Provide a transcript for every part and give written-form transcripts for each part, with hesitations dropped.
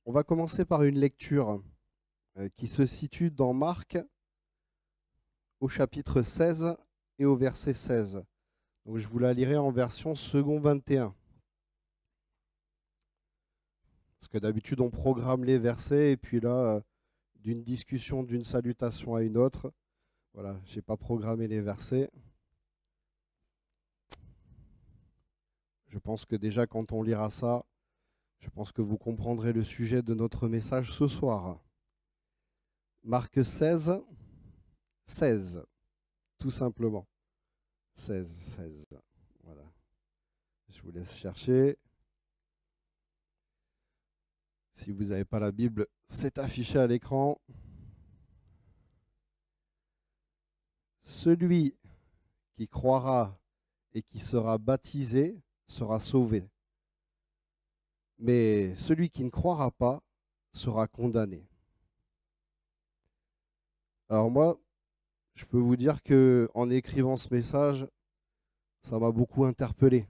On va commencer par une lecture qui se situe dans Marc au chapitre 16 et au verset 16. Donc je vous la lirai en version second 21. Parce que d'habitude on programme les versets et puis là, d'une discussion, d'une salutation à une autre, voilà, je n'ai pas programmé les versets. Je pense que déjà quand on lira ça, je pense que vous comprendrez le sujet de notre message ce soir. Marc 16, 16, tout simplement. 16, 16. Voilà. Je vous laisse chercher. Si vous n'avez pas la Bible, c'est affiché à l'écran. Celui qui croira et qui sera baptisé sera sauvé. Mais celui qui ne croira pas sera condamné. Alors moi, je peux vous dire que en écrivant ce message, ça m'a beaucoup interpellé.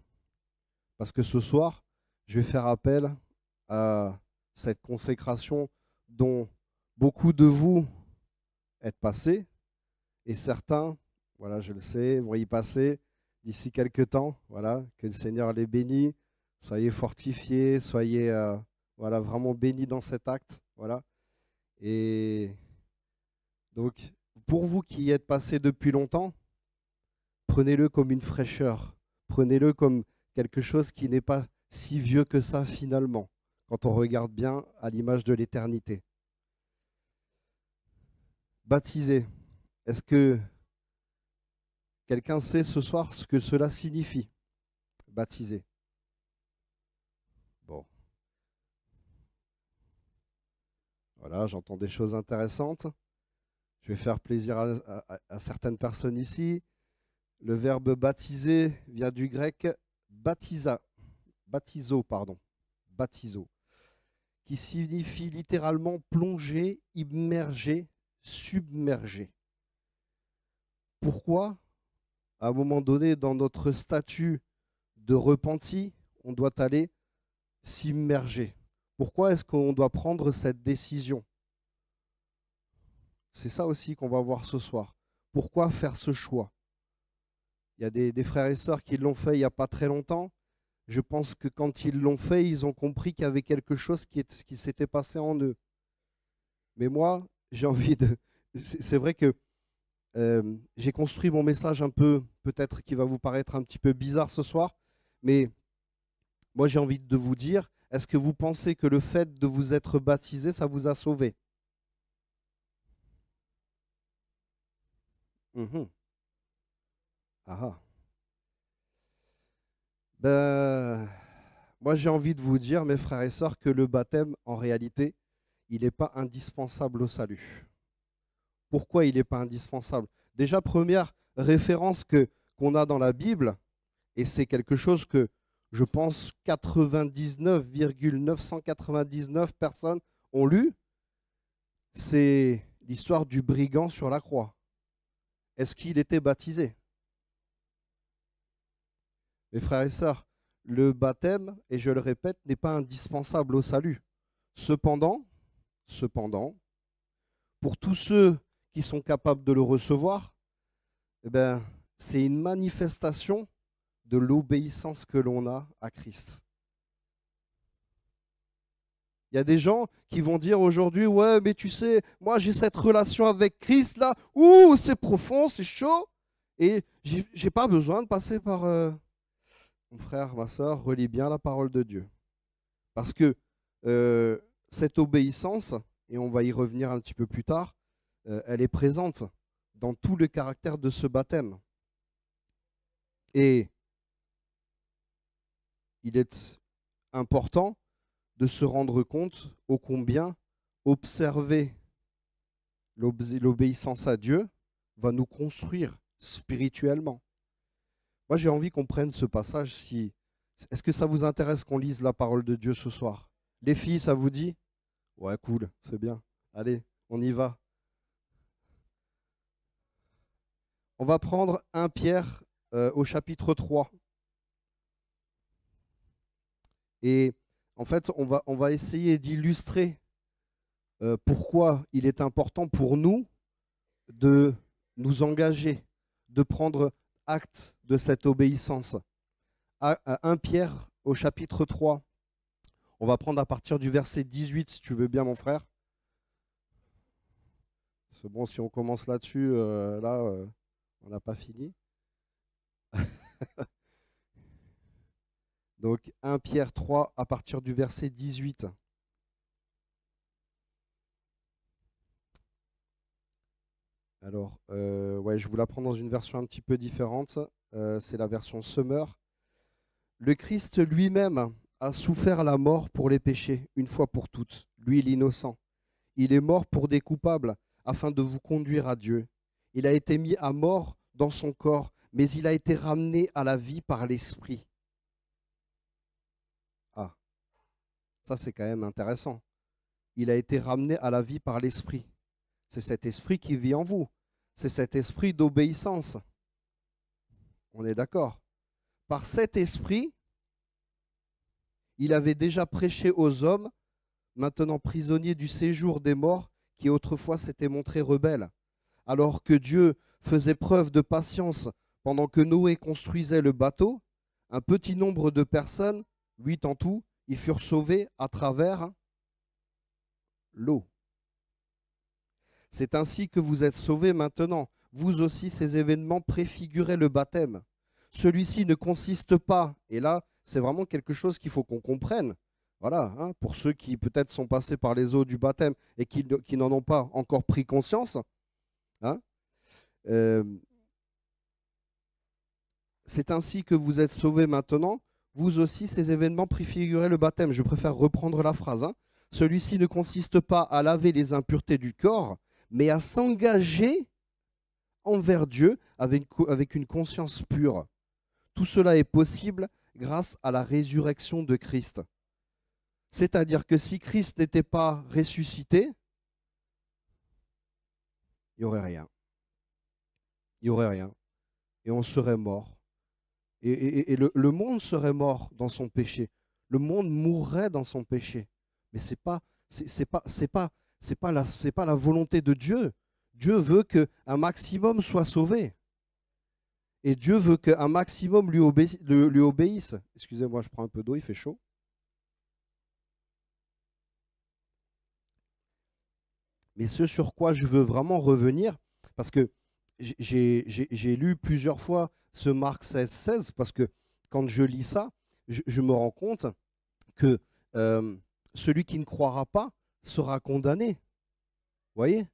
Parce que ce soir, je vais faire appel à cette consécration dont beaucoup de vous êtes passés, et certains, voilà, je le sais, vont y passer d'ici quelques temps. Voilà, que le Seigneur les bénisse. Soyez fortifiés, soyez voilà, vraiment bénis dans cet acte. Voilà. Et donc, pour vous qui y êtes passés depuis longtemps, prenez-le comme une fraîcheur. Prenez-le comme quelque chose qui n'est pas si vieux que ça finalement, quand on regarde bien à l'image de l'éternité. Baptisé. Est-ce que quelqu'un sait ce soir ce que cela signifie? Baptisé. Bon, voilà, j'entends des choses intéressantes. Je vais faire plaisir à certaines personnes ici. Le verbe baptiser vient du grec baptizo, qui signifie littéralement plonger, immerger, submerger. Pourquoi, à un moment donné, dans notre statut de repenti, on doit aller s'immerger? Pourquoi est-ce qu'on doit prendre cette décision? C'est ça aussi qu'on va voir ce soir. Pourquoi faire ce choix? Il y a des frères et sœurs qui l'ont fait il n'y a pas très longtemps. Je pense que quand ils l'ont fait, ils ont compris qu'il y avait quelque chose qui s'était passé en eux. Mais moi, j'ai envie de... C'est vrai que j'ai construit mon message un peu, peut-être qui va vous paraître un petit peu bizarre ce soir, mais moi j'ai envie de vous dire, est-ce que vous pensez que le fait de vous être baptisé, ça vous a sauvé? Mhm. Ah ah. Ben, moi j'ai envie de vous dire, mes frères et sœurs, que le baptême, en réalité, il n'est pas indispensable au salut. Pourquoi il n'est pas indispensable? Déjà, première référence qu'on a dans la Bible, et c'est quelque chose que je pense 99,999 personnes ont lu, c'est l'histoire du brigand sur la croix. Est-ce qu'il était baptisé? Mes frères et sœurs, le baptême, et je le répète, n'est pas indispensable au salut. Cependant, pour tous ceux qui sont capables de le recevoir, eh ben, c'est une manifestation de l'obéissance que l'on a à Christ. Il y a des gens qui vont dire aujourd'hui, ouais, mais tu sais, moi j'ai cette relation avec Christ là, ouh, c'est profond, c'est chaud, et j'ai pas besoin de passer par mon frère, ma soeur, relis bien la parole de Dieu. Parce que euh, cette obéissance, et on va y revenir un petit peu plus tard, elle est présente dans tout le caractère de ce baptême. Et il est important de se rendre compte ô combien observer l'obéissance à Dieu va nous construire spirituellement. Moi, j'ai envie qu'on prenne ce passage. Est-ce que ça vous intéresse qu'on lise la parole de Dieu ce soir? Les filles, ça vous dit? Ouais, cool, c'est bien. Allez, on y va. On va prendre 1 Pierre au chapitre 3. Et En fait, on va essayer d'illustrer pourquoi il est important pour nous de nous engager, de prendre acte de cette obéissance. À 1 Pierre au chapitre 3, on va prendre à partir du verset 18, si tu veux bien, mon frère. C'est bon, si on commence là-dessus, on n'a pas fini. Donc 1 Pierre 3 à partir du verset 18. Alors, ouais, je vous la prends dans une version un petit peu différente. C'est la version Summer. Le Christ lui-même a souffert la mort pour les péchés, une fois pour toutes, lui l'innocent. Il est mort pour des coupables, afin de vous conduire à Dieu. Il a été mis à mort dans son corps, mais il a été ramené à la vie par l'Esprit. Ah, ça c'est quand même intéressant. Il a été ramené à la vie par l'Esprit. C'est cet esprit qui vit en vous. C'est cet esprit d'obéissance. On est d'accord. Par cet esprit, il avait déjà prêché aux hommes, maintenant prisonniers du séjour des morts, qui autrefois s'étaient montrés rebelles. Alors que Dieu faisait preuve de patience pendant que Noé construisait le bateau, un petit nombre de personnes, 8 en tout, y furent sauvées à travers l'eau. C'est ainsi que vous êtes sauvés maintenant. Vous aussi, ces événements préfiguraient le baptême. Celui-ci ne consiste pas, et là, c'est vraiment quelque chose qu'il faut qu'on comprenne. Voilà, hein, pour ceux qui peut-être sont passés par les eaux du baptême et qui n'en ont pas encore pris conscience. Hein, c'est ainsi que vous êtes sauvés maintenant. Vous aussi, ces événements préfiguraient le baptême. Je préfère reprendre la phrase. Hein. Celui-ci ne consiste pas à laver les impuretés du corps, mais à s'engager envers Dieu avec une conscience pure. Tout cela est possible grâce à la résurrection de Christ. C'est-à-dire que si Christ n'était pas ressuscité, il n'y aurait rien. Il n'y aurait rien. Et on serait mort. Et le monde serait mort dans son péché. Le monde mourrait dans son péché. Mais c'est pas la volonté de Dieu. Dieu veut qu'un maximum soit sauvé. Et Dieu veut qu'un maximum lui obéisse. Excusez-moi, je prends un peu d'eau, il fait chaud. Mais ce sur quoi je veux vraiment revenir, parce que j'ai lu plusieurs fois ce Marc 16, parce que quand je lis ça, je me rends compte que celui qui ne croira pas sera condamné. Vous voyez?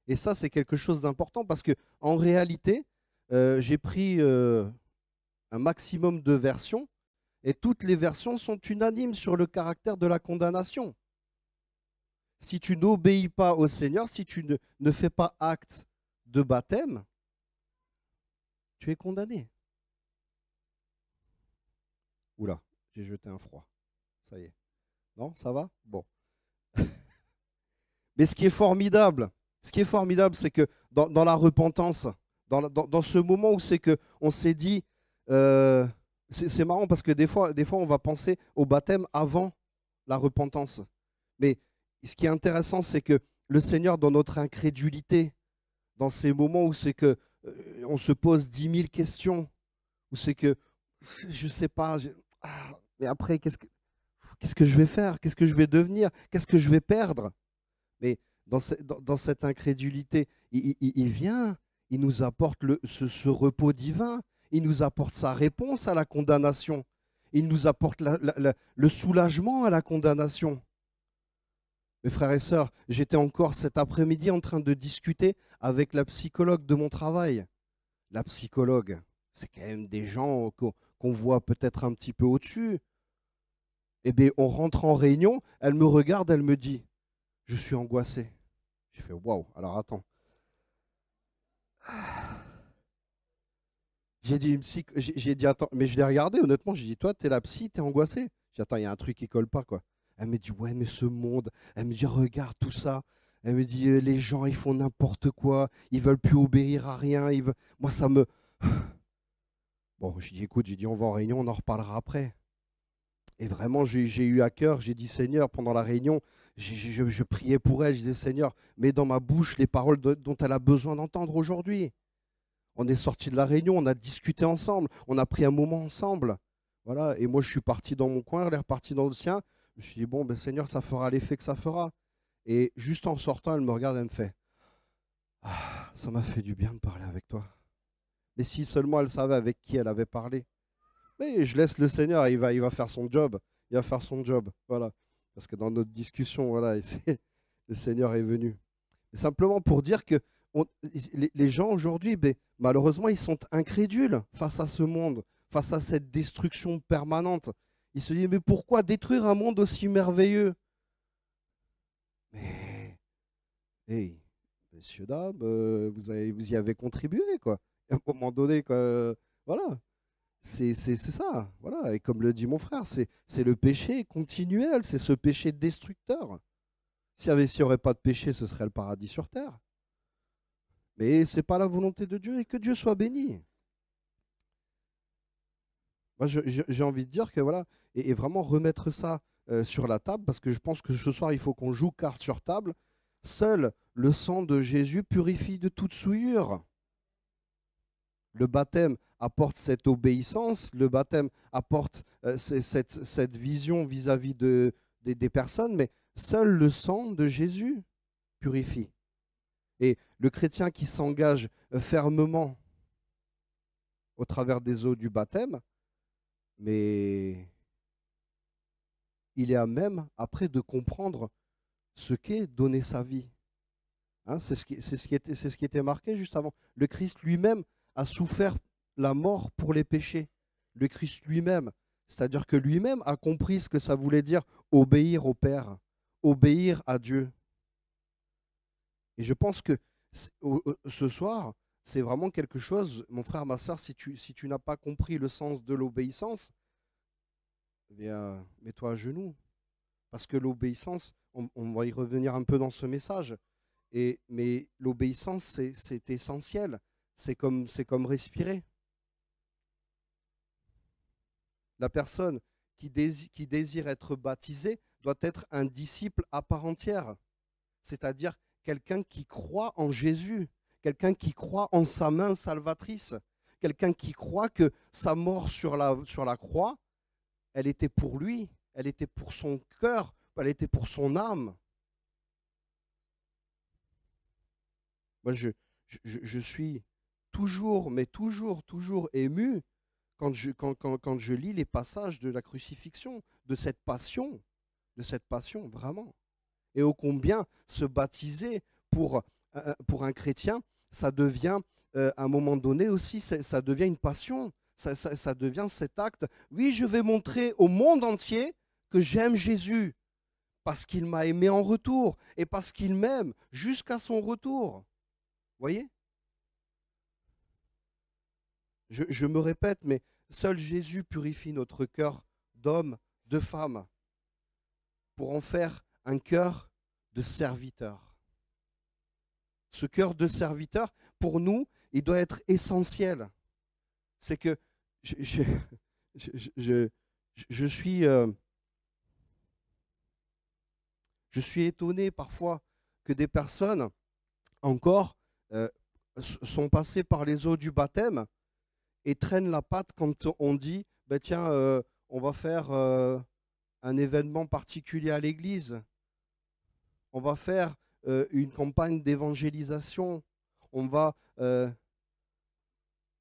Et ça, c'est quelque chose d'important, parce que en réalité, j'ai pris un maximum de versions, et toutes les versions sont unanimes sur le caractère de la condamnation. Si tu n'obéis pas au Seigneur, si tu ne fais pas acte de baptême, tu es condamné. Oula, j'ai jeté un froid. Ça y est. Non, ça va? Bon. Mais ce qui est formidable, c'est que dans la repentance, dans ce moment où c'est que on s'est dit, c'est marrant parce que des fois, on va penser au baptême avant la repentance. Mais ce qui est intéressant, c'est que le Seigneur, dans notre incrédulité, dans ces moments où c'est que on se pose 10 000 questions, où c'est que je ne sais pas, mais après, qu'est-ce que je vais faire? Qu'est-ce que je vais devenir? Qu'est-ce que je vais perdre? Mais dans cette incrédulité, il vient, il nous apporte ce repos divin, il nous apporte sa réponse à la condamnation, il nous apporte le soulagement à la condamnation. Mes frères et sœurs, j'étais encore cet après-midi en train de discuter avec la psychologue de mon travail. La psychologue, c'est quand même des gens qu'on voit peut-être un petit peu au-dessus. Eh bien, on rentre en réunion, elle me regarde, elle me dit, je suis angoissé. J'ai fait, waouh, alors attends. J'ai dit, attends, mais je l'ai regardé, honnêtement, j'ai dit, toi, t'es la psy, t'es angoissé. J'ai dit, attends, il y a un truc qui colle pas, quoi. Elle me dit, ouais, mais ce monde, elle me dit, regarde tout ça. Elle me dit, les gens, ils font n'importe quoi, ils veulent plus obéir à rien. Moi, ça me... Bon, j'ai dit, écoute, on va en réunion, on en reparlera après. Et vraiment, j'ai eu à cœur, j'ai dit Seigneur, pendant la réunion, je priais pour elle, je disais Seigneur, mets dans ma bouche les paroles dont elle a besoin d'entendre aujourd'hui. On est sorti de la réunion, on a discuté ensemble, on a pris un moment ensemble. Voilà, et moi je suis parti dans mon coin, elle est repartie dans le sien. Je me suis dit, bon, ben Seigneur, ça fera l'effet que ça fera. Et juste en sortant, elle me regarde, elle me fait, ah, ça m'a fait du bien de parler avec toi. Mais si seulement elle savait avec qui elle avait parlé. Mais je laisse le Seigneur, il va faire son job. Il va faire son job. Voilà. Parce que dans notre discussion, voilà, le Seigneur est venu. Et simplement pour dire que les gens aujourd'hui, ben, malheureusement, ils sont incrédules face à ce monde, face à cette destruction permanente. Ils se disent, mais pourquoi détruire un monde aussi merveilleux? Mais, hey, messieurs, dames, vous y avez contribué, quoi. À un moment donné, quoi, voilà. C'est ça, voilà. Et comme le dit mon frère, c'est le péché continuel, c'est ce péché destructeur. S'il n'y aurait pas de péché, ce serait le paradis sur terre. Mais ce n'est pas la volonté de Dieu et que Dieu soit béni. Moi, j'ai envie de dire que voilà, et vraiment remettre ça sur la table, parce que je pense que ce soir, il faut qu'on joue carte sur table. Seul le sang de Jésus purifie de toute souillure. Le baptême apporte cette obéissance, le baptême apporte cette vision vis-à-vis des personnes, mais seul le sang de Jésus purifie. Et le chrétien qui s'engage fermement au travers des eaux du baptême, mais il est à même après de comprendre ce qu'est donner sa vie. Hein, c'est ce qui était marqué juste avant. Le Christ lui-même a souffert la mort pour les péchés. Le Christ lui-même, c'est-à-dire que lui-même a compris ce que ça voulait dire obéir au Père, obéir à Dieu. Et je pense que ce soir, c'est vraiment quelque chose, mon frère, ma soeur, si tu n'as pas compris le sens de l'obéissance, eh bien, mets-toi à genoux. Parce que l'obéissance, on va y revenir un peu dans ce message, mais l'obéissance, c'est essentiel. C'est comme respirer. La personne qui désire être baptisée doit être un disciple à part entière, c'est-à-dire quelqu'un qui croit en Jésus, quelqu'un qui croit en sa main salvatrice, quelqu'un qui croit que sa mort sur la croix, elle était pour lui, elle était pour son cœur, elle était pour son âme. Moi, je suis toujours, mais toujours ému quand je lis les passages de la crucifixion, de cette passion, vraiment. Et ô combien se baptiser pour un chrétien, ça devient, à un moment donné aussi, ça devient une passion, ça devient cet acte. Oui, je vais montrer au monde entier que j'aime Jésus, parce qu'il m'a aimé en retour, et parce qu'il m'aime jusqu'à son retour. Voyez, je me répète, mais seul Jésus purifie notre cœur d'homme, de femme, pour en faire un cœur de serviteur. Ce cœur de serviteur, pour nous, il doit être essentiel. C'est que je, je, je, je suis, je suis étonné parfois que des personnes encore sont passées par les eaux du baptême et traînent la patte quand on dit, ben tiens, on va faire un événement particulier à l'église, on va faire une campagne d'évangélisation, on va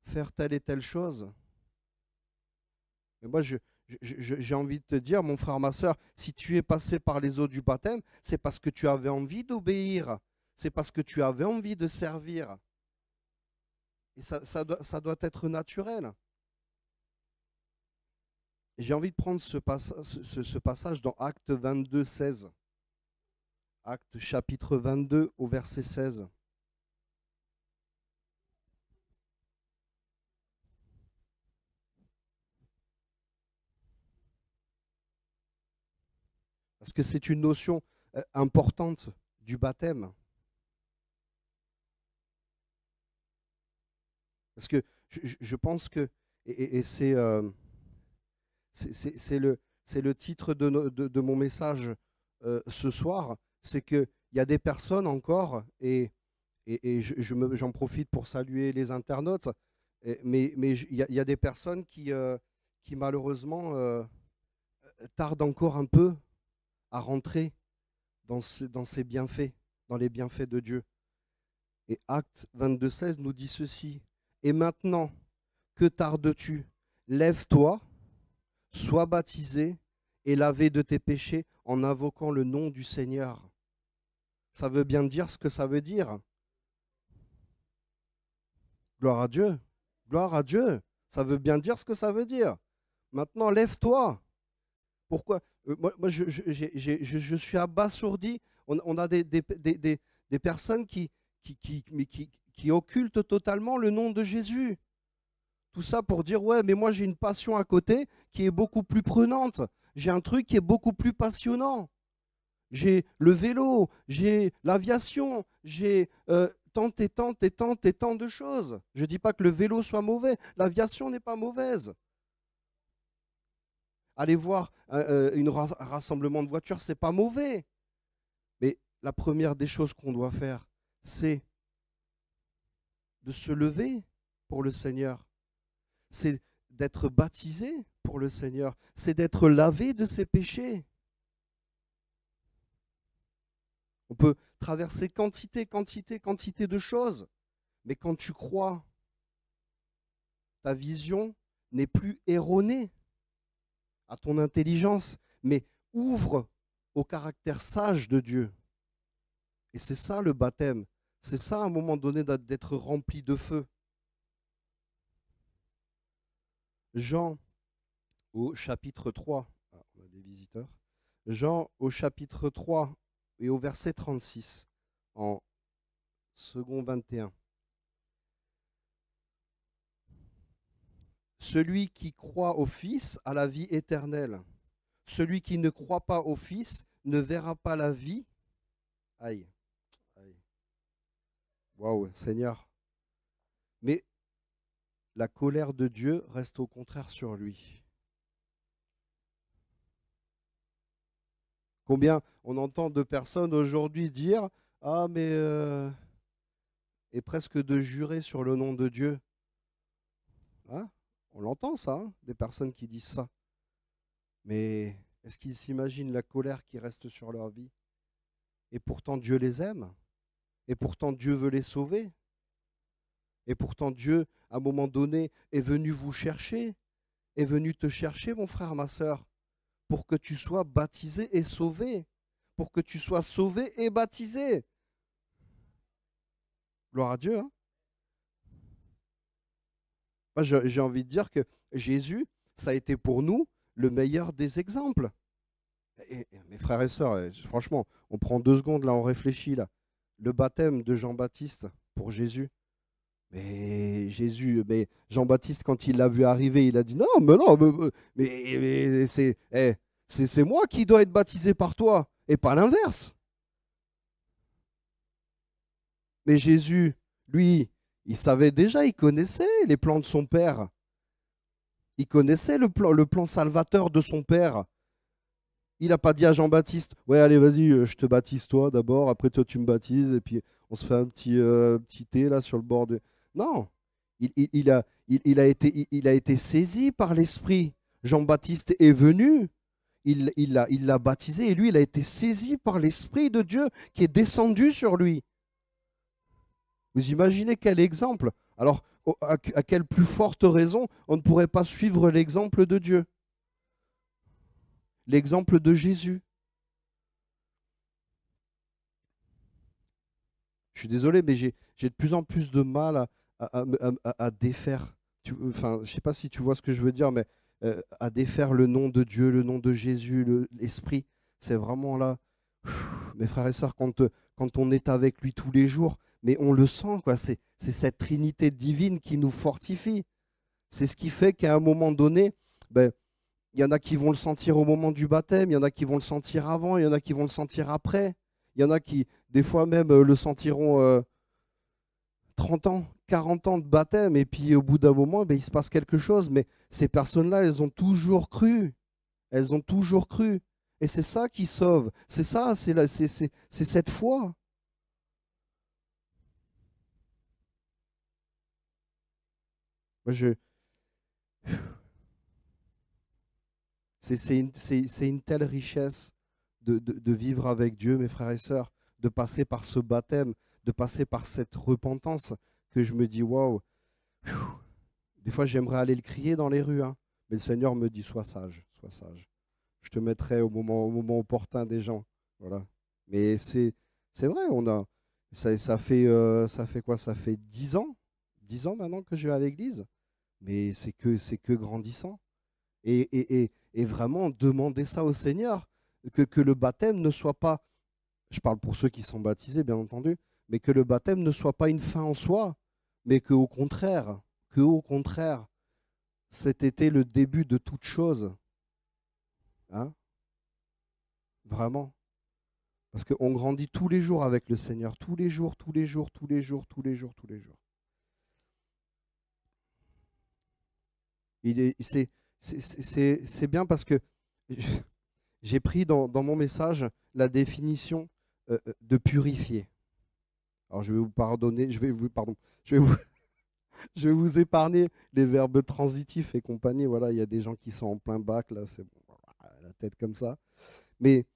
faire telle et telle chose. Mais moi, j'ai envie de te dire, mon frère, ma soeur, si tu es passé par les eaux du baptême, c'est parce que tu avais envie d'obéir, c'est parce que tu avais envie de servir. Et ça doit être naturel. J'ai envie de prendre ce passage dans Acte 22, 16. Acte chapitre 22 au verset 16. Parce que c'est une notion importante du baptême. Parce que je pense que, et c'est c'est le titre de mon message ce soir, c'est qu'il y a des personnes encore, et j'en profite pour saluer les internautes, mais il y a des personnes qui malheureusement tardent encore un peu à rentrer dans ces bienfaits, dans les bienfaits de Dieu. Et Acte 22,16 nous dit ceci. Et maintenant, que tardes-tu? Lève-toi, sois baptisé et lavé de tes péchés en invoquant le nom du Seigneur. Ça veut bien dire ce que ça veut dire. Gloire à Dieu. Gloire à Dieu. Ça veut bien dire ce que ça veut dire. Maintenant, lève-toi. Pourquoi? Moi, je suis abasourdi. On a des personnes qui occultent totalement le nom de Jésus. Tout ça pour dire, ouais, mais moi j'ai une passion à côté qui est beaucoup plus prenante. J'ai un truc qui est beaucoup plus passionnant. J'ai le vélo, j'ai l'aviation, j'ai tant et tant et tant et tant de choses. Je ne dis pas que le vélo soit mauvais, l'aviation n'est pas mauvaise. Aller voir un rassemblement de voitures, ce n'est pas mauvais. Mais la première des choses qu'on doit faire, c'est de se lever pour le Seigneur. C'est d'être baptisé pour le Seigneur. C'est d'être lavé de ses péchés. On peut traverser quantité de choses. Mais quand tu crois, ta vision n'est plus erronée à ton intelligence, mais ouvre au caractère sage de Dieu. Et c'est ça le baptême. C'est ça à un moment donné d'être rempli de feu. Jean au chapitre 3. Ah, on a des visiteurs. Jean au chapitre 3 et au verset 36 en second 21. Celui qui croit au Fils a la vie éternelle. Celui qui ne croit pas au Fils ne verra pas la vie. Aïe. Aïe. Waouh, Seigneur. Mais la colère de Dieu reste au contraire sur lui. Combien on entend de personnes aujourd'hui dire « Ah, mais... et presque de jurer sur le nom de Dieu. » Hein? On l'entend ça, hein, des personnes qui disent ça. Mais est-ce qu'ils s'imaginent la colère qui reste sur leur vie? Et pourtant Dieu les aime. Et pourtant Dieu veut les sauver. Et pourtant Dieu, à un moment donné, est venu vous chercher. Est venu te chercher, mon frère, ma sœur, pour que tu sois baptisé et sauvé. Pour que tu sois sauvé et baptisé. Gloire à Dieu. Hein? Moi, j'ai envie de dire que Jésus, ça a été pour nous le meilleur des exemples. Et mes frères et sœurs, franchement, on prend 2 secondes, là, on réfléchit, là. Le baptême de Jean-Baptiste pour Jésus. Mais Jésus, mais Jean-Baptiste, quand il l'a vu arriver, il a dit, non, mais c'est moi qui dois être baptisé par toi, et pas l'inverse. Mais Jésus, lui, il savait déjà, il connaissait les plans de son père. Il connaissait le plan salvateur de son père. Il n'a pas dit à Jean-Baptiste, ouais, allez, vas-y, je te baptise toi d'abord, après toi tu me baptises, et puis on se fait un petit thé là sur le bord de... Non, il a été saisi par l'Esprit. Jean-Baptiste est venu, il l'a baptisé, et lui, il a été saisi par l'Esprit de Dieu qui est descendu sur lui. Vous imaginez quel exemple? Alors, à quelle plus forte raison on ne pourrait pas suivre l'exemple de Dieu? L'exemple de Jésus. Je suis désolé, mais j'ai de plus en plus de mal à défaire. Enfin, je ne sais pas si tu vois ce que je veux dire, mais à défaire le nom de Dieu, le nom de Jésus, l'Esprit. C'est vraiment là, mes frères et sœurs, quand on est avec lui tous les jours, mais on le sent, quoi. C'est cette Trinité divine qui nous fortifie. C'est ce qui fait qu'à un moment donné, ben, il y en a qui vont le sentir au moment du baptême, il y en a qui vont le sentir avant, il y en a qui vont le sentir après. Il y en a qui, des fois même, le sentiront 30 ans, 40 ans de baptême, et puis au bout d'un moment, ben, il se passe quelque chose. Mais ces personnes-là, elles ont toujours cru. Elles ont toujours cru. Et c'est ça qui sauve. C'est ça, c'est cette foi. Moi, c'est une telle richesse de vivre avec Dieu, mes frères et sœurs, de passer par ce baptême, de passer par cette repentance, que je me dis, waouh, des fois j'aimerais aller le crier dans les rues, hein, mais le Seigneur me dit, sois sage, sois sage. Je te mettrai au moment opportun des gens. Voilà. Mais c'est vrai, ça fait quoi? Ça fait 10 ans maintenant que je vais à l'église, mais c'est que grandissant. Et vraiment demander ça au Seigneur, que le baptême ne soit pas, je parle pour ceux qui sont baptisés bien entendu, mais que le baptême ne soit pas une fin en soi, mais que au contraire, cet été le début de toute chose. Hein, vraiment. Parce qu'on grandit tous les jours avec le Seigneur, tous les jours, tous les jours, tous les jours, tous les jours, tous les jours. C'est bien parce que j'ai pris dans mon message la définition de purifier. Alors je vais vous pardonner, je vais vous, je vais vous épargner les verbes transitifs et compagnie. Voilà, il y a des gens qui sont en plein bac, là, c'est bon, la tête comme ça. Mais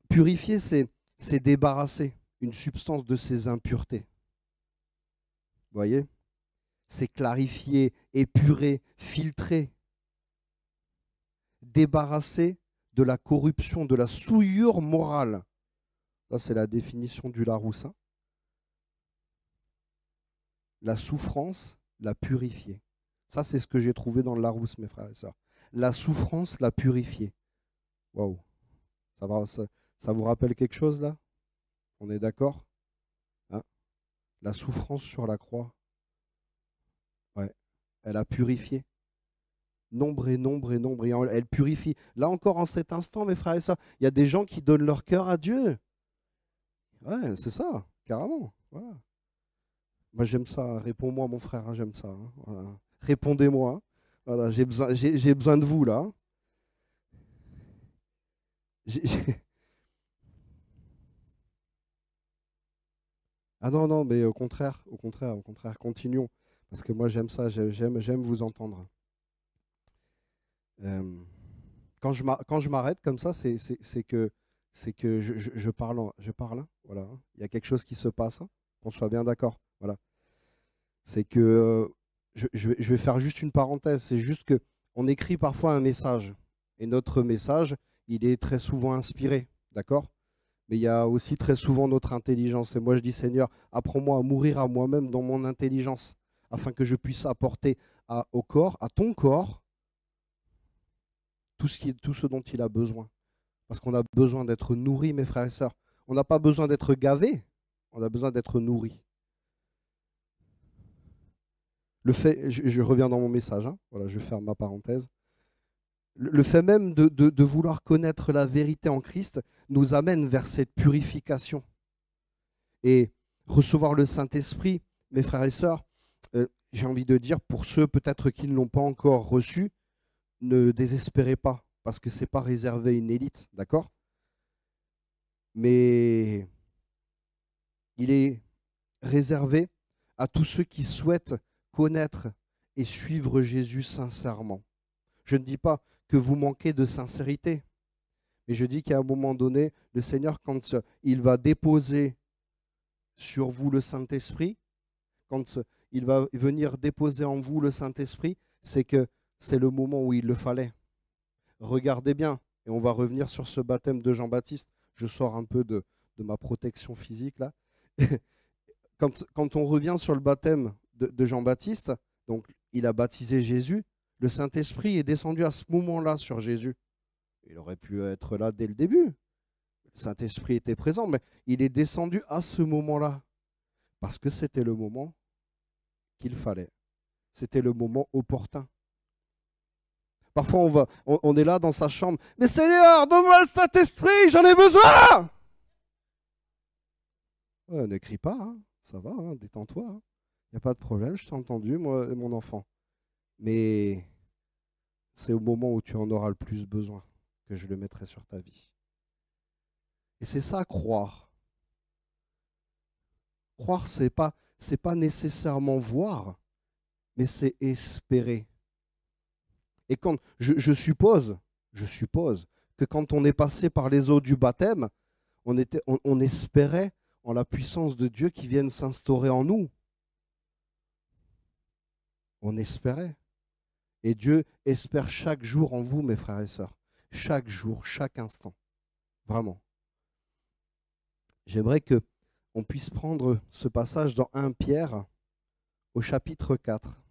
purifier, c'est débarrasser une substance de ses impuretés. Vous voyez? C'est clarifier, épurer, filtrer, débarrasser de la corruption, de la souillure morale. Ça, c'est la définition du Larousse. Hein. La souffrance, la purifier. Ça, c'est ce que j'ai trouvé dans le Larousse, mes frères et sœurs. La souffrance, la purifier. Waouh. Ça vous rappelle quelque chose, là? On est d'accord? Hein? La souffrance sur la croix. Ouais. Elle a purifié. Nombre et nombre et nombre. Et elle purifie. Là encore, en cet instant, mes frères et sœurs, il y a des gens qui donnent leur cœur à Dieu. Ouais, c'est ça, carrément. Voilà. Moi, j'aime ça. Réponds-moi, mon frère, hein, j'aime ça. Hein. Voilà. Répondez-moi. Hein. Voilà, j'ai besoin de vous, là. Hein. J'ai- Ah non, non, mais au contraire, au contraire, au contraire, continuons. Parce que moi, j'aime ça, j'aime vous entendre. Euh, quand je m'arrête comme ça, c'est que je parle, je parle. Hein, voilà. Hein. Il y a quelque chose qui se passe, hein, qu'on soit bien d'accord. Voilà. C'est que je vais faire juste une parenthèse. C'est juste que on écrit parfois un message. Et notre message, il est très souvent inspiré. D'accord? Mais il y a aussi très souvent notre intelligence. Et moi, je dis, Seigneur, apprends-moi à mourir à moi-même dans mon intelligence, afin que je puisse apporter au corps, à ton corps, tout ce dont il a besoin. Parce qu'on a besoin d'être nourri, mes frères et sœurs. On n'a pas besoin d'être gavé, on a besoin d'être nourri. Le fait, je reviens dans mon message, hein, voilà, je ferme ma parenthèse. Le fait même de vouloir connaître la vérité en Christ nous amène vers cette purification. Et recevoir le Saint-Esprit, mes frères et sœurs, j'ai envie de dire, pour ceux peut-être qui ne l'ont pas encore reçu, ne désespérez pas, parce que ce n'est pas réservé à une élite, d'accord? Mais il est réservé à tous ceux qui souhaitent connaître et suivre Jésus sincèrement. Je ne dis pas que vous manquez de sincérité, mais je dis qu'à un moment donné, le Seigneur, quand il va déposer sur vous le Saint-Esprit, quand il va venir déposer en vous le Saint-Esprit, c'est que c'est le moment où il le fallait. Regardez bien, et on va revenir sur ce baptême de Jean-Baptiste. Je sors un peu de ma protection physique là. Quand on revient sur le baptême de Jean-Baptiste, donc il a baptisé Jésus, le Saint-Esprit est descendu à ce moment-là sur Jésus. Il aurait pu être là dès le début. Le Saint-Esprit était présent, mais il est descendu à ce moment-là, parce que c'était le moment qu'il fallait. C'était le moment opportun. Parfois, on est là dans sa chambre. Mais Seigneur, donne-moi le Saint-Esprit, j'en ai besoin! Ouais, ne crie pas, hein. Ça va, hein, détends-toi. Il n'y a pas de problème, je t'ai entendu, moi, mon enfant. Mais c'est au moment où tu en auras le plus besoin. que je le mettrai sur ta vie. Et c'est ça, croire. Croire, c'est pas nécessairement voir, mais c'est espérer. Et quand je suppose que quand on est passé par les eaux du baptême, on espérait en la puissance de Dieu qui vienne s'instaurer en nous. On espérait. Et Dieu espère chaque jour en vous, mes frères et sœurs. Chaque jour, chaque instant. Vraiment. J'aimerais que on puisse prendre ce passage dans 1 Pierre au chapitre 4.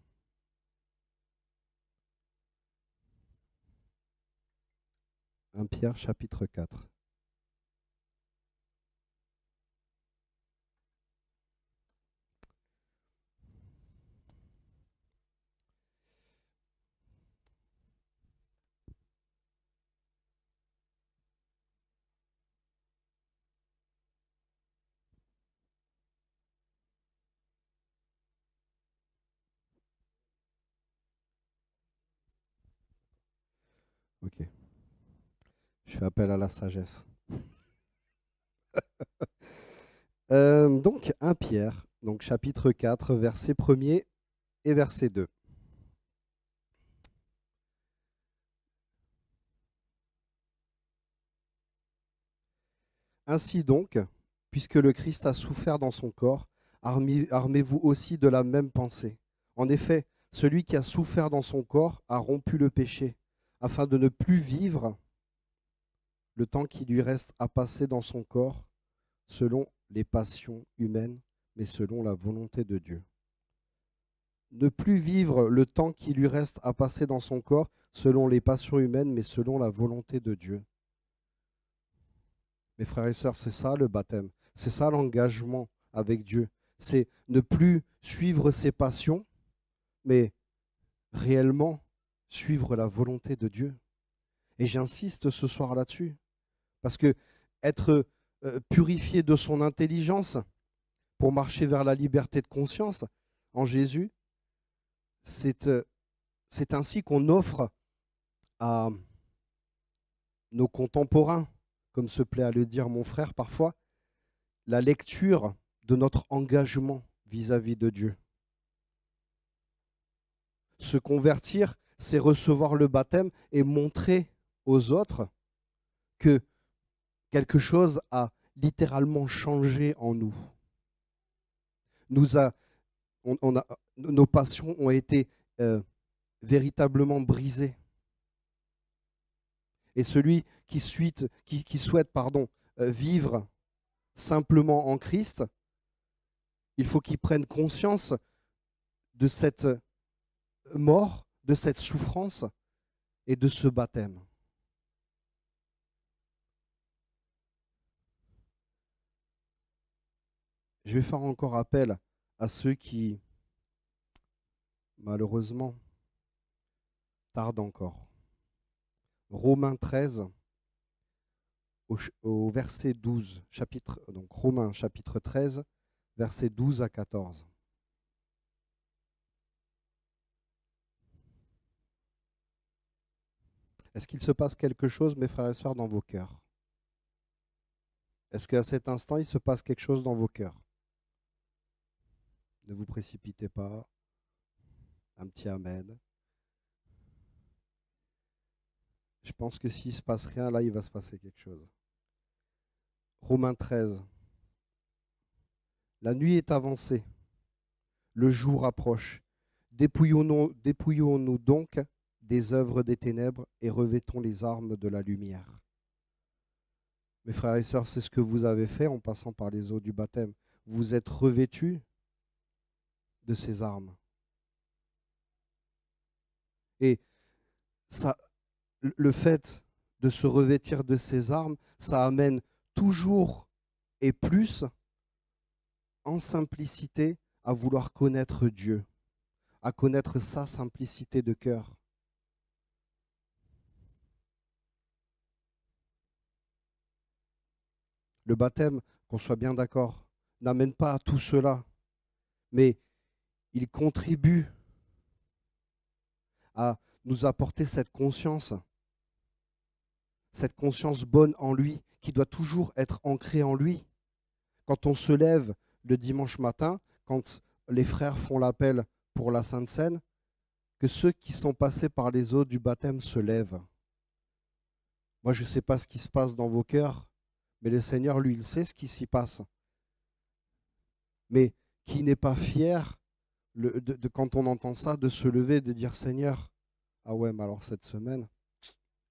1 Pierre chapitre 4. Ok. Je fais appel à la sagesse. Donc 1 Pierre, donc chapitre 4, verset 1er et verset 2. Ainsi donc, puisque le Christ a souffert dans son corps, armez-vous aussi de la même pensée. En effet, celui qui a souffert dans son corps a rompu le péché, afin de ne plus vivre le temps qui lui reste à passer dans son corps selon les passions humaines, mais selon la volonté de Dieu. Ne plus vivre le temps qui lui reste à passer dans son corps selon les passions humaines, mais selon la volonté de Dieu. Mes frères et sœurs, c'est ça le baptême, c'est ça l'engagement avec Dieu. C'est ne plus suivre ses passions, mais réellement suivre la volonté de Dieu. Et j'insiste ce soir là-dessus, parce que être purifié de son intelligence pour marcher vers la liberté de conscience en Jésus, c'est ainsi qu'on offre à nos contemporains, comme se plaît à le dire mon frère parfois, la lecture de notre engagement vis-à-vis de Dieu. Se convertir, c'est recevoir le baptême et montrer aux autres que quelque chose a littéralement changé en nous. Nos passions ont été véritablement brisées. Et celui qui souhaite vivre simplement en Christ, il faut qu'il prenne conscience de cette mort, de cette souffrance et de ce baptême. Je vais faire encore appel à ceux qui, malheureusement, tardent encore. Romains 13, au verset 12, donc Romains chapitre 13, versets 12 à 14. Est-ce qu'il se passe quelque chose, mes frères et sœurs, dans vos cœurs? Est-ce qu'à cet instant, il se passe quelque chose dans vos cœurs? Ne vous précipitez pas. Un petit amen. Je pense que s'il ne se passe rien, là, il va se passer quelque chose. Romains 13. La nuit est avancée, le jour approche. Dépouillons-nous donc des œuvres des ténèbres et revêtons les armes de la lumière. Mes frères et sœurs, c'est ce que vous avez fait en passant par les eaux du baptême. Vous êtes revêtus de ces armes. Et ça, le fait de se revêtir de ces armes, ça amène toujours et plus en simplicité à vouloir connaître Dieu, à connaître sa simplicité de cœur. Le baptême, qu'on soit bien d'accord, n'amène pas à tout cela, mais il contribue à nous apporter cette conscience cette conscience bonne en lui, qui doit toujours être ancrée en lui. Quand on se lève le dimanche matin, quand les frères font l'appel pour la Sainte Seine, que ceux qui sont passés par les eaux du baptême se lèvent. Moi, je ne sais pas ce qui se passe dans vos cœurs, mais le Seigneur, lui, il sait ce qui s'y passe. Mais qui n'est pas fier, quand on entend ça, de se lever, de dire Seigneur, ah ouais, mais alors cette semaine,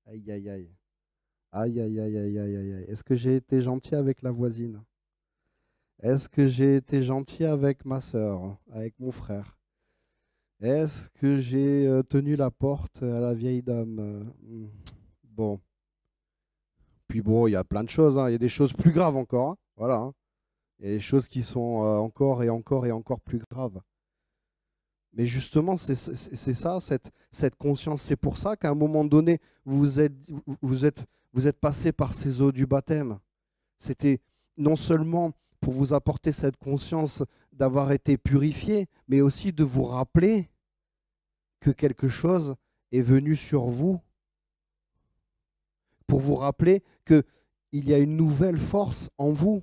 aïe, aïe, aïe, aïe, aïe, aïe, aïe, aïe, aïe, aïe. Est-ce que j'ai été gentil avec la voisine? Est-ce que j'ai été gentil avec ma sœur, avec mon frère? Est-ce que j'ai tenu la porte à la vieille dame? Bon. Puis bon, il y a plein de choses, hein. Il y a des choses plus graves encore, hein. Voilà, hein. Il y a des choses qui sont encore et encore et encore plus graves. Mais justement, c'est ça, cette conscience. C'est pour ça qu'à un moment donné, vous êtes passé par ces eaux du baptême. C'était non seulement pour vous apporter cette conscience d'avoir été purifié, mais aussi de vous rappeler que quelque chose est venu sur vous, pour vous rappeler qu'il y a une nouvelle force en vous.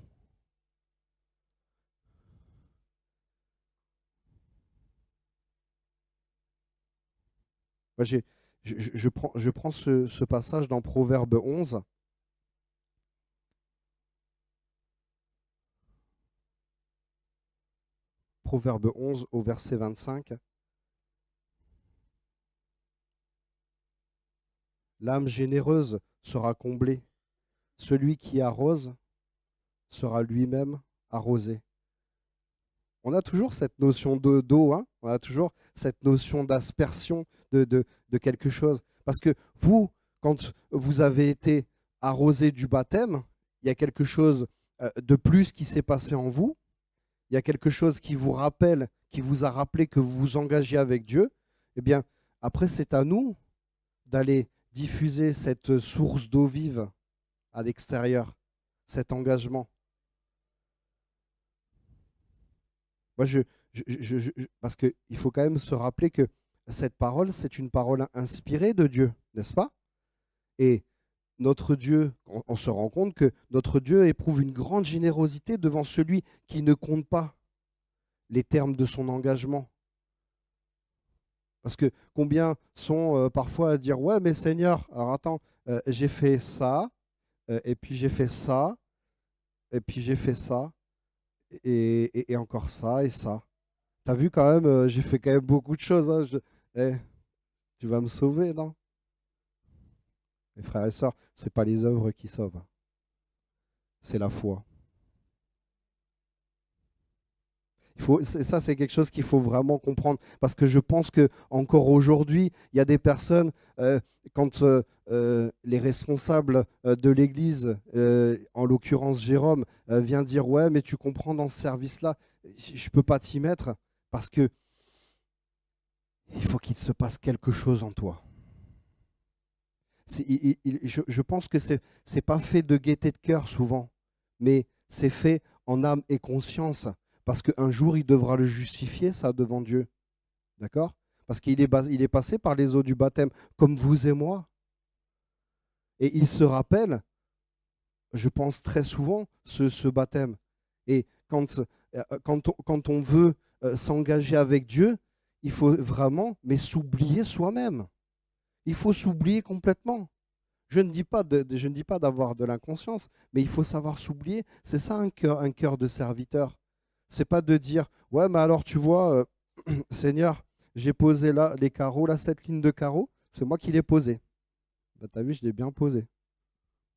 Moi, je prends ce passage dans Proverbe 11. Proverbe 11 au verset 25. L'âme généreuse sera comblée. Celui qui arrose sera lui-même arrosé. On a toujours cette notion d'eau, hein, on a toujours cette notion d'aspersion de quelque chose. Parce que vous, quand vous avez été arrosé du baptême, il y a quelque chose de plus qui s'est passé en vous. Il y a quelque chose qui vous rappelle, qui vous a rappelé que vous vous engagez avec Dieu. Eh bien, après, c'est à nous d'aller diffuser cette source d'eau vive à l'extérieur, cet engagement. Moi, parce qu'il faut quand même se rappeler que cette parole, c'est une parole inspirée de Dieu, n'est-ce pas? Et notre Dieu, on se rend compte que notre Dieu éprouve une grande générosité devant celui qui ne compte pas les termes de son engagement. Parce que combien sont parfois à dire, ouais, mais Seigneur, alors attends, j'ai fait ça, et puis j'ai fait ça, et puis j'ai fait ça, et encore ça, et ça. T'as vu quand même, j'ai fait quand même beaucoup de choses, hein. Eh, tu vas me sauver, non? Mes frères et sœurs, ce n'est pas les œuvres qui sauvent, c'est la foi. Ça, c'est quelque chose qu'il faut vraiment comprendre, parce que je pense que encore aujourd'hui, il y a des personnes, quand les responsables de l'Église, en l'occurrence Jérôme, vient dire ouais, mais tu comprends, dans ce service-là, je ne peux pas t'y mettre, parce que il faut qu'il se passe quelque chose en toi. Je pense que c'est pas fait de gaieté de cœur souvent, mais c'est fait en âme et conscience. Parce qu'un jour, il devra le justifier, ça, devant Dieu. D'accord? Parce qu'il est passé par les eaux du baptême, comme vous et moi. Et il se rappelle, je pense très souvent, ce baptême. Et quand on veut s'engager avec Dieu, il faut vraiment, mais s'oublier soi-même. Il faut s'oublier complètement. Je ne dis pas d'avoir de l'inconscience, mais il faut savoir s'oublier. C'est ça un cœur de serviteur. C'est pas de dire ouais, mais alors tu vois, Seigneur, j'ai posé là les carreaux, là, cette ligne de carreaux, c'est moi qui l'ai posé. Bah, tu as vu, je l'ai bien posé.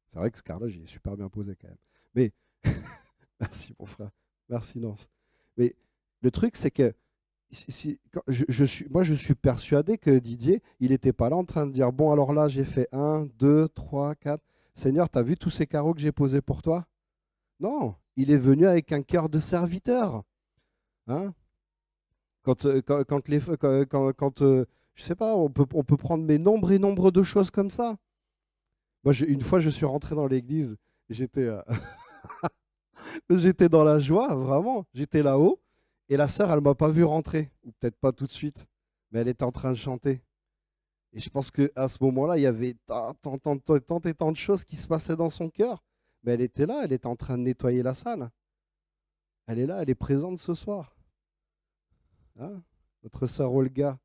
C'est vrai que ce carrelage, il est super bien posé quand même. Mais merci mon frère, merci Nance. Mais le truc, c'est que moi, je suis persuadé que Didier, il n'était pas là en train de dire bon, alors là, j'ai fait 1, 2, 3, 4. Seigneur, tu as vu tous ces carreaux que j'ai posés pour toi? Non, il est venu avec un cœur de serviteur. Hein? Je sais pas, on peut prendre mes nombres et nombres de choses comme ça. Moi, une fois, je suis rentré dans l'église, j'étais j'étais dans la joie, vraiment. J'étais là-haut, et la sœur, elle m'a pas vu rentrer, ou peut-être pas tout de suite, mais elle était en train de chanter. Et je pense qu'à ce moment-là, il y avait tant et tant de choses qui se passaient dans son cœur. Mais elle était là, elle était en train de nettoyer la salle. Elle est là, elle est présente ce soir. Hein, notre sœur Olga.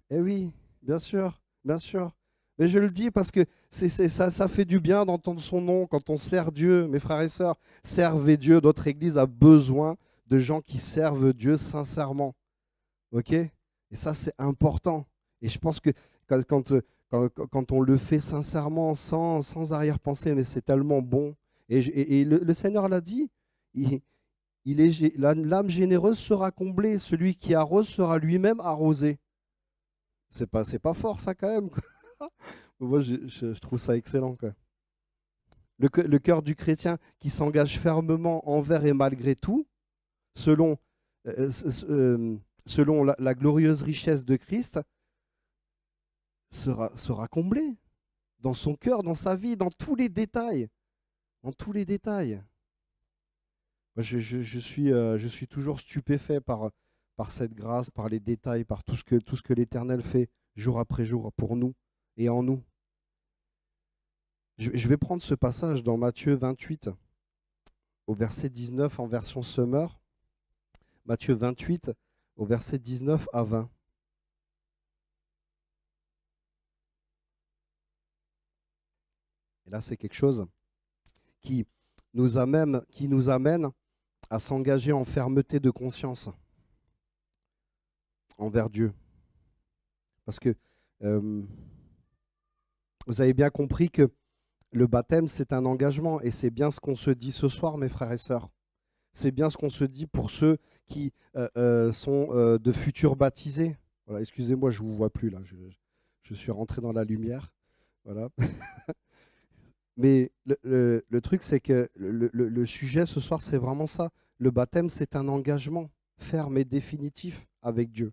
Eh oui, bien sûr, bien sûr. Mais je le dis parce que ça fait du bien d'entendre son nom quand on sert Dieu. Mes frères et sœurs, servez Dieu. Notre Église a besoin de gens qui servent Dieu sincèrement. OK? Et ça, c'est important. Et je pense que quand on le fait sincèrement, sans arrière-pensée, mais c'est tellement bon. Et le Seigneur l'a dit, l'âme généreuse sera comblée, celui qui arrose sera lui-même arrosé. C'est pas fort ça quand même, quoi. Moi, je trouve ça excellent, quoi. Le cœur du chrétien qui s'engage fermement envers et malgré tout, selon, selon la glorieuse richesse de Christ, sera comblé dans son cœur, dans sa vie, dans tous les détails. Dans tous les détails. Moi, je suis toujours stupéfait par cette grâce, par les détails, par tout ce que l'Éternel fait jour après jour pour nous et en nous. Je vais prendre ce passage dans Matthieu 28, au verset 19 en version Summer. Matthieu 28, au verset 19 à 20. Et là, c'est quelque chose qui nous amène à s'engager en fermeté de conscience envers Dieu. Parce que vous avez bien compris que le baptême, c'est un engagement. Et c'est bien ce qu'on se dit ce soir, mes frères et sœurs. C'est bien ce qu'on se dit pour ceux qui sont de futurs baptisés. Voilà, excusez-moi, je ne vous vois plus là. Je suis rentré dans la lumière. Voilà. Mais le truc, c'est que le sujet ce soir, c'est vraiment ça. Le baptême, c'est un engagement ferme et définitif avec Dieu.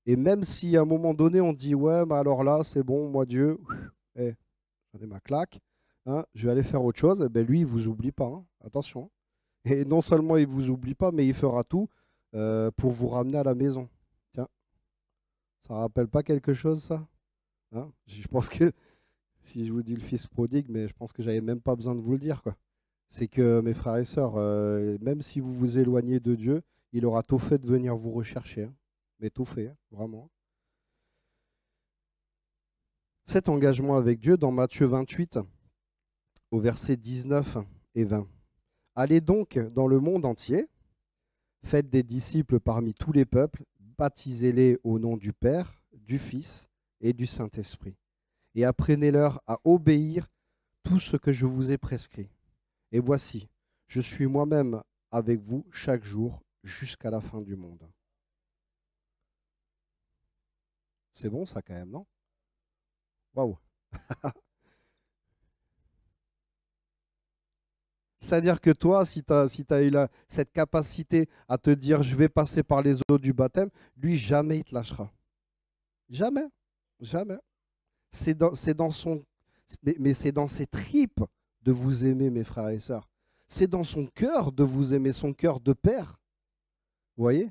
Et même si à un moment donné, on dit, ouais, mais alors là, c'est bon, moi, Dieu, j'en ai ma claque, hein, je vais aller faire autre chose, eh ben, lui, il ne vous oublie pas, hein, attention. Et non seulement il ne vous oublie pas, mais il fera tout pour vous ramener à la maison. Tiens, ça ne rappelle pas quelque chose, ça, hein? Je pense que si je vous dis le fils prodigue, mais je pense que j'avais même pas besoin de vous le dire, quoi. C'est que mes frères et sœurs, même si vous vous éloignez de Dieu, il aura tout fait de venir vous rechercher, hein. Mais tout fait, hein, vraiment. Cet engagement avec Dieu dans Matthieu 28, au verset 19 et 20. Allez donc dans le monde entier, faites des disciples parmi tous les peuples, baptisez-les au nom du Père, du Fils et du Saint-Esprit, et apprenez-leur à obéir tout ce que je vous ai prescrit. Et voici, je suis moi-même avec vous chaque jour jusqu'à la fin du monde. C'est bon ça quand même, non? Waouh! C'est-à-dire que toi, si tu as eu cette capacité à te dire je vais passer par les eaux du baptême, lui, jamais il te lâchera. Jamais, jamais. C'est dans son, mais c'est dans ses tripes de vous aimer, mes frères et sœurs. C'est dans son cœur de vous aimer, son cœur de père. Vous voyez,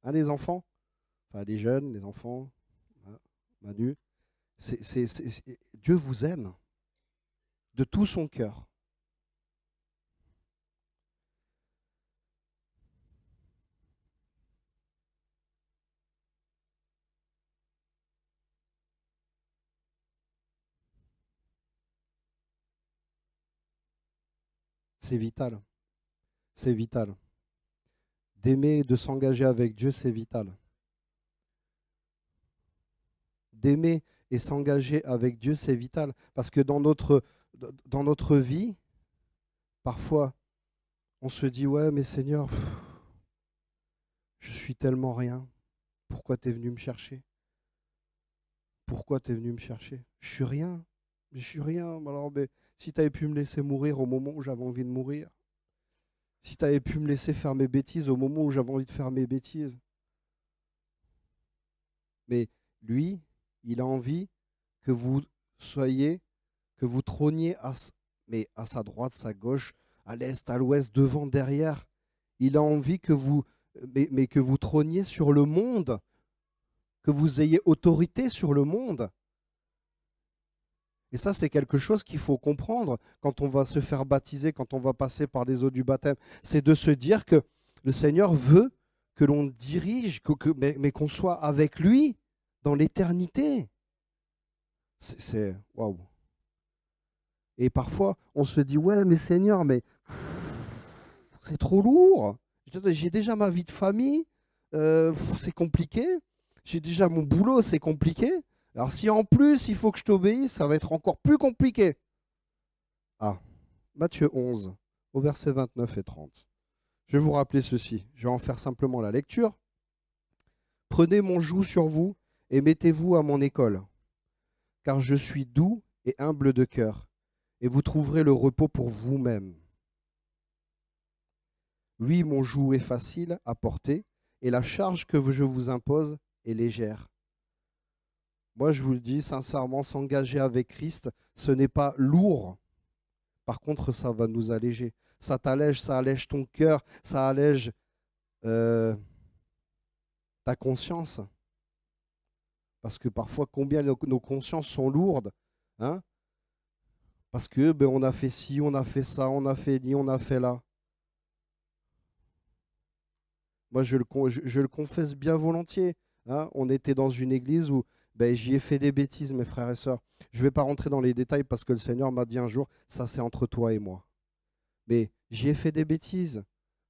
hein, les enfants, enfin les jeunes, les enfants, hein, Manu, Dieu vous aime de tout son cœur. C'est vital. C'est vital. D'aimer, de s'engager avec Dieu, c'est vital. D'aimer et s'engager avec Dieu, c'est vital. Parce que dans notre vie, parfois, on se dit, ouais, mais Seigneur, je suis tellement rien. Pourquoi tu es venu me chercher? Pourquoi tu es venu me chercher? Je suis rien. Je suis rien. Alors, mais, si tu avais pu me laisser mourir au moment où j'avais envie de mourir, si tu avais pu me laisser faire mes bêtises au moment où j'avais envie de faire mes bêtises. Mais lui, il a envie que vous soyez, que vous trôniez mais à sa droite, sa gauche, à l'est, à l'ouest, devant, derrière. Il a envie que vous, mais que vous trôniez sur le monde que vous ayez autorité sur le monde. Et ça, c'est quelque chose qu'il faut comprendre quand on va se faire baptiser, quand on va passer par les eaux du baptême. C'est de se dire que le Seigneur veut que l'on dirige, mais qu'on soit avec lui dans l'éternité. C'est waouh. Et parfois, on se dit, ouais, mais Seigneur, mais c'est trop lourd. J'ai déjà ma vie de famille, c'est compliqué. J'ai déjà mon boulot, c'est compliqué. Alors si en plus il faut que je t'obéisse, ça va être encore plus compliqué. Ah, Matthieu 11, au verset 29 et 30. Je vais vous rappeler ceci. Je vais en faire simplement la lecture. Prenez mon joug sur vous et mettez-vous à mon école, car je suis doux et humble de cœur, et vous trouverez le repos pour vous-même. Oui, mon joug est facile à porter, et la charge que je vous impose est légère. Moi, je vous le dis sincèrement, s'engager avec Christ, ce n'est pas lourd. Par contre, ça va nous alléger. Ça t'allège, ça allège ton cœur, ça allège ta conscience. Parce que parfois, combien nos consciences sont lourdes, hein? Parce que on a fait ci, on a fait ça, on a fait ni, on a fait là. Moi, je le confesse bien volontiers, hein. On était dans une église où j'y ai fait des bêtises, mes frères et sœurs. Je ne vais pas rentrer dans les détails parce que le Seigneur m'a dit un jour, ça c'est entre toi et moi. Mais j'y ai fait des bêtises.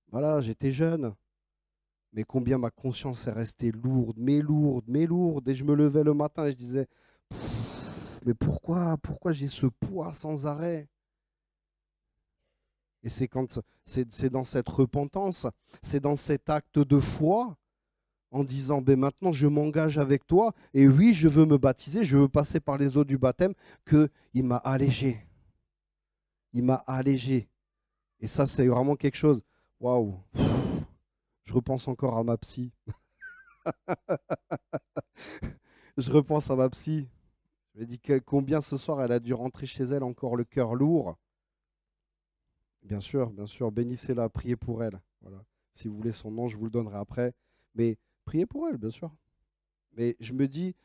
Voilà, j'étais jeune. Mais combien ma conscience est restée lourde, mais lourde, mais lourde. Et je me levais le matin et je disais, mais pourquoi j'ai ce poids sans arrêt? Et c'est dans cette repentance, c'est dans cet acte de foi, en disant, maintenant je m'engage avec toi, et oui, je veux me baptiser, je veux passer par les eaux du baptême, qu'il m'a allégé. Il m'a allégé. Et ça, c'est vraiment quelque chose. Waouh! Je repense encore à ma psy. Je repense à ma psy. Je me dis combien ce soir elle a dû rentrer chez elle encore le cœur lourd. Bien sûr, bénissez-la, priez pour elle. Voilà. Si vous voulez son nom, je vous le donnerai après. Mais priez pour elle, bien sûr. Mais je me dis,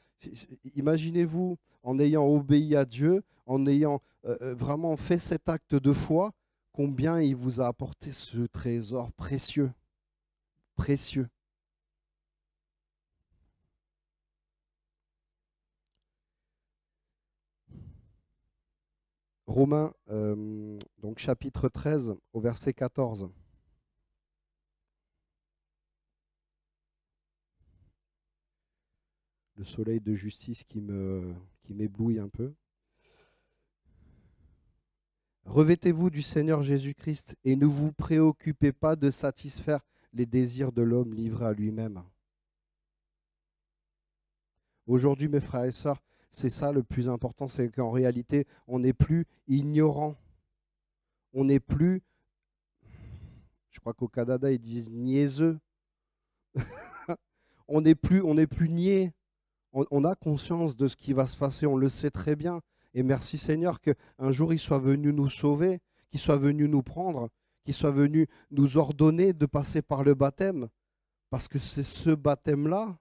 imaginez-vous, en ayant obéi à Dieu, en ayant vraiment fait cet acte de foi, combien il vous a apporté ce trésor précieux. Précieux. Romains, donc chapitre 13, au verset 14. Le soleil de justice qui m'éblouit un peu. Revêtez-vous du Seigneur Jésus-Christ et ne vous préoccupez pas de satisfaire les désirs de l'homme livré à lui-même. Aujourd'hui, mes frères et sœurs, c'est ça le plus important, c'est qu'en réalité, on n'est plus ignorant. On n'est plus, je crois qu'au Canada, ils disent niaiseux. on n'est plus niais. On a conscience de ce qui va se passer, on le sait très bien. Et merci Seigneur qu'un jour il soit venu nous sauver, qu'il soit venu nous prendre, qu'il soit venu nous ordonner de passer par le baptême. Parce que c'est ce baptême-là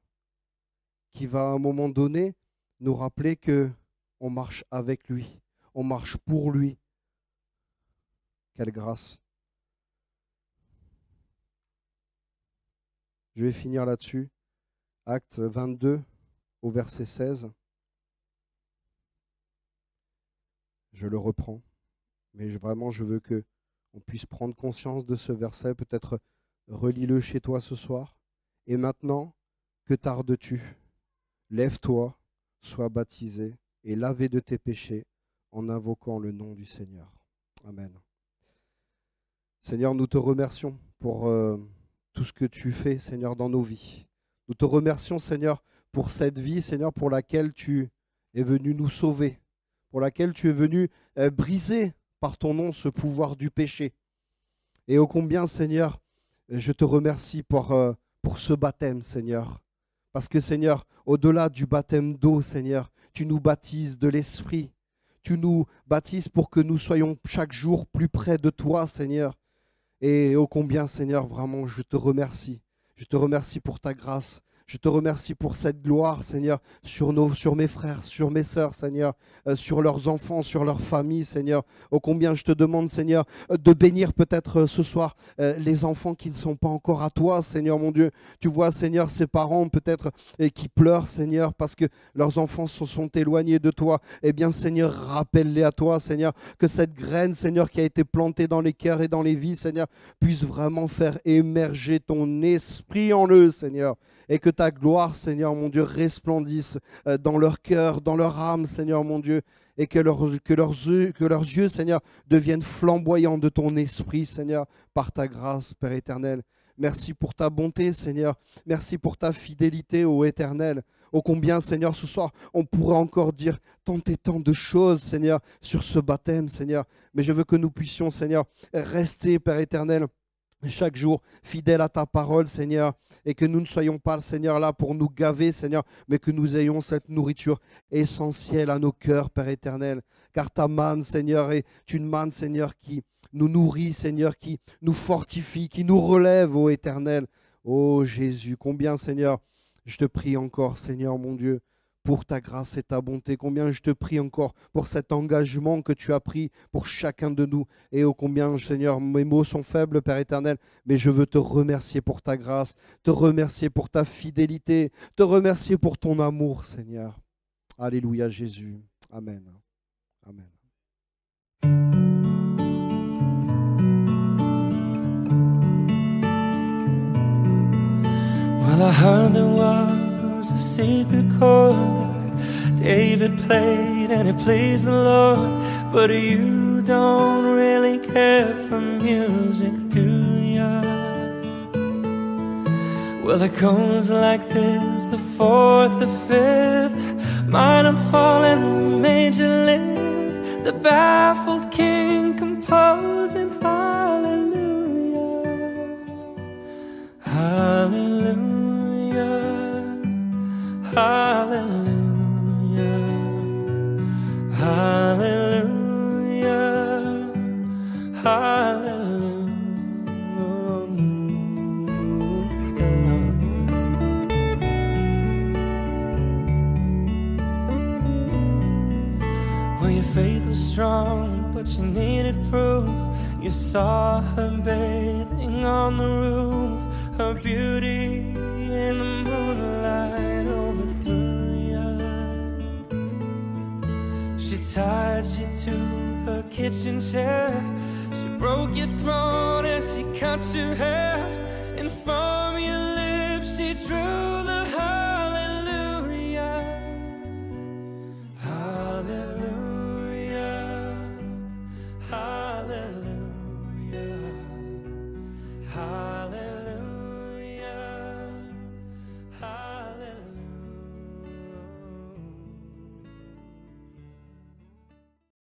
qui va à un moment donné nous rappeler que on marche avec lui, on marche pour lui. Quelle grâce. Je vais finir là-dessus. Acte 22 au verset 16. Je le reprends, mais vraiment je veux que on puisse prendre conscience de ce verset, peut-être relis-le chez toi ce soir. Et maintenant, que tardes-tu? Lève-toi, sois baptisé et lavé de tes péchés en invoquant le nom du Seigneur. Amen. Seigneur, nous te remercions pour tout ce que tu fais, Seigneur, dans nos vies. Nous te remercions, Seigneur, pour cette vie, Seigneur, pour laquelle tu es venu nous sauver, pour laquelle tu es venu briser par ton nom ce pouvoir du péché. Et ô combien, Seigneur, je te remercie pour ce baptême, Seigneur. Parce que, Seigneur, au-delà du baptême d'eau, Seigneur, tu nous baptises de l'Esprit. Tu nous baptises pour que nous soyons chaque jour plus près de toi, Seigneur. Et ô combien, Seigneur, vraiment, je te remercie. Je te remercie pour ta grâce. Je te remercie pour cette gloire, Seigneur, sur mes frères, sur mes sœurs, Seigneur, sur leurs enfants, sur leurs familles, Seigneur. Ô combien je te demande, Seigneur, de bénir peut-être ce soir les enfants qui ne sont pas encore à toi, Seigneur mon Dieu. Tu vois, Seigneur, ces parents peut-être qui pleurent, Seigneur, parce que leurs enfants se sont éloignés de toi. Eh bien, Seigneur, rappelle-les à toi, Seigneur, que cette graine, Seigneur, qui a été plantée dans les cœurs et dans les vies, Seigneur, puisse vraiment faire émerger ton esprit en eux, Seigneur, et que ta gloire, Seigneur mon Dieu, resplendisse dans leur cœur, dans leur âme, Seigneur mon Dieu, et que leurs yeux, Seigneur, deviennent flamboyants de ton esprit, Seigneur, par ta grâce, Père éternel. Merci pour ta bonté, Seigneur. Merci pour ta fidélité, ô Éternel. Ô combien, Seigneur, ce soir, on pourrait encore dire tant et tant de choses, Seigneur, sur ce baptême, Seigneur. Mais je veux que nous puissions, Seigneur, rester, Père éternel, chaque jour fidèles à ta parole, Seigneur, et que nous ne soyons pas, Seigneur, là pour nous gaver, Seigneur, mais que nous ayons cette nourriture essentielle à nos cœurs, Père éternel. Car ta manne, Seigneur, est une manne, Seigneur, qui nous nourrit, Seigneur, qui nous fortifie, qui nous relève, ô Éternel. Ô Jésus, combien, Seigneur, je te prie encore, Seigneur, mon Dieu, pour ta grâce et ta bonté. Combien je te prie encore pour cet engagement que tu as pris pour chacun de nous. Et ô combien, Seigneur, mes mots sont faibles, Père éternel, mais je veux te remercier pour ta grâce, te remercier pour ta fidélité, te remercier pour ton amour, Seigneur. Alléluia, Jésus. Amen. Amen. Well, I heard there was a secret chord that David played and it pleased the Lord. But you don't really care for music, do ya? Well, it goes like this: the fourth, the fifth, minor fall and major lift, the baffled king composing hallelujah, hallelujah, hallelujah, hallelujah, hallelujah. Well, your faith was strong, but you needed proof. You saw her bathing on the roof, her beauty in the moonlight overthrew you. She tied you to her kitchen chair, she broke your throat and she cut your hair in front